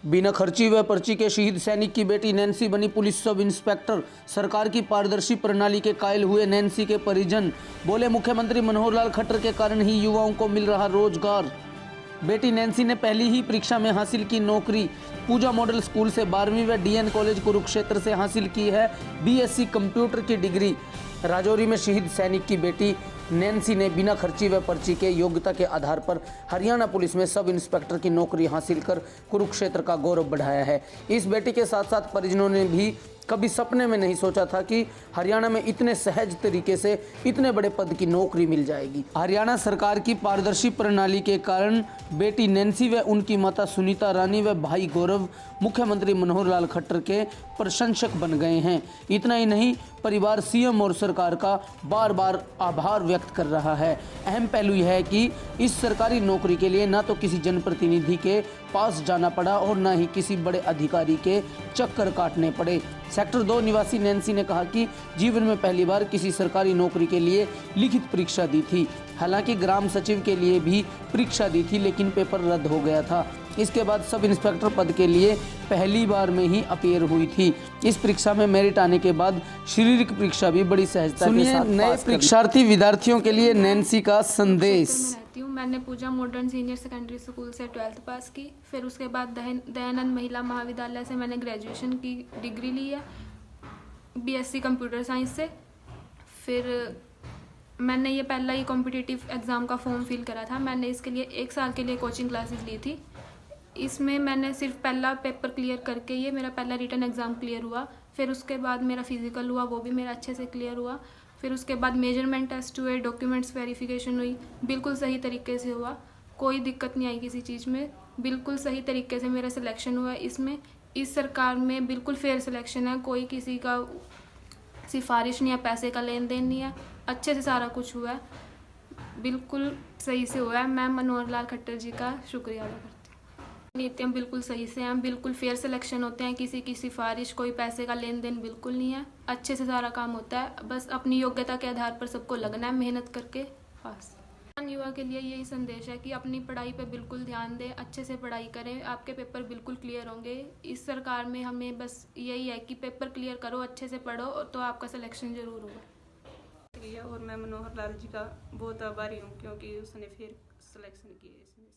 बिना खर्ची व पर्ची के शहीद सैनिक की बेटी नैन्सी बनी पुलिस सब इंस्पेक्टर। सरकार की पारदर्शी प्रणाली के कायल हुए नैन्सी के परिजन। बोले मुख्यमंत्री मनोहर लाल खट्टर के कारण ही युवाओं को मिल रहा रोजगार। बेटी नैन्सी ने पहली ही परीक्षा में हासिल की नौकरी। पूजा मॉडल स्कूल से 12वीं व डीएन कॉलेज कुरुक्षेत्र से हासिल की है बीएससी कंप्यूटर की डिग्री। राजौरी में शहीद सैनिक की बेटी नैन्सी ने बिना खर्ची व पर्ची के योग्यता के आधार पर हरियाणा पुलिस में सब इंस्पेक्टर की नौकरी हासिल कर कुरुक्षेत्र का गौरव बढ़ाया है। इस बेटी के साथ साथ परिजनों ने भी कभी सपने में नहीं सोचा था कि हरियाणा में इतने सहज तरीके से इतने बड़े पद की नौकरी मिल जाएगी। हरियाणा सरकार की पारदर्शी प्रणाली के कारण बेटी नैन्सी व उनकी माता सुनीता रानी व भाई गौरव मुख्यमंत्री मनोहर लाल खट्टर के प्रशंसक बन गए हैं। इतना ही नहीं, परिवार सीएम और सरकार का बार बार आभार व्यक्त कर रहा है। अहम पहलू यह है कि इस सरकारी नौकरी के लिए ना तो किसी जनप्रतिनिधि के पास जाना पड़ा और ना ही किसी बड़े अधिकारी के चक्कर काटने पड़े। सेक्टर 2 निवासी नैन्सी ने कहा कि जीवन में पहली बार किसी सरकारी नौकरी के लिए लिखित परीक्षा दी थी। हालांकि ग्राम सचिव के लिए भी परीक्षा दी थी, लेकिन पेपर रद्द हो गया था। इसके बाद सब इंस्पेक्टर पद के लिए पहली बार में ही अपीयर हुई थी। इस परीक्षा में मेरिट आने के बाद शारीरिक परीक्षा भी बड़ी सहजता के साथ नए परीक्षार्थी विद्यार्थियों के लिए नैन्सी का संदेश। मैंने पूजा मॉडर्न सीनियर सेकेंडरी स्कूल से 12th पास की। फिर उसके बाद दयानंद महिला महाविद्यालय से मैंने ग्रेजुएशन की डिग्री ली है बीएससी कंप्यूटर साइंस से। फिर मैंने ये पहला ही कॉम्पिटिटिव एग्ज़ाम का फॉर्म फिल करा था। मैंने इसके लिए 1 साल के लिए कोचिंग क्लासेस ली थी। इसमें मैंने सिर्फ पहला पेपर क्लियर करके ये मेरा पहला रिटन एग्ज़ाम क्लियर हुआ। फिर उसके बाद मेरा फिज़िकल हुआ, वो भी मेरा अच्छे से क्लियर हुआ। फिर उसके बाद मेजरमेंट टेस्ट हुए, डॉक्यूमेंट्स वेरिफिकेशन हुई, बिल्कुल सही तरीके से हुआ, कोई दिक्कत नहीं आई किसी चीज़ में। बिल्कुल सही तरीके से मेरा सिलेक्शन हुआ इसमें। इस सरकार में बिल्कुल फेयर सिलेक्शन है, कोई किसी का सिफारिश नहीं है, पैसे का लेन देन नहीं है, अच्छे से सारा कुछ हुआ है, बिल्कुल सही से हुआ है। मैं मनोहर लाल खट्टर जी का शुक्रिया अदा करती हूँ। नीतियाँ बिल्कुल सही से हैं, बिल्कुल फेयर सिलेक्शन होते हैं, किसी की सिफारिश, कोई पैसे का लेन देन बिल्कुल नहीं है, अच्छे से सारा काम होता है। बस अपनी योग्यता के आधार पर सबको लगना है, मेहनत करके पास। युवा के लिए यही संदेश है कि अपनी पढ़ाई पे बिल्कुल ध्यान दें, अच्छे से पढ़ाई करें, आपके पेपर बिल्कुल क्लियर होंगे। इस सरकार में हमें बस यही है कि पेपर क्लियर करो, अच्छे से पढ़ो तो आपका सिलेक्शन ज़रूर होगा। और मैं मनोहर लाल जी का बहुत आभारी हूँ क्योंकि उसने फिर सिलेक्शन किया इसमें।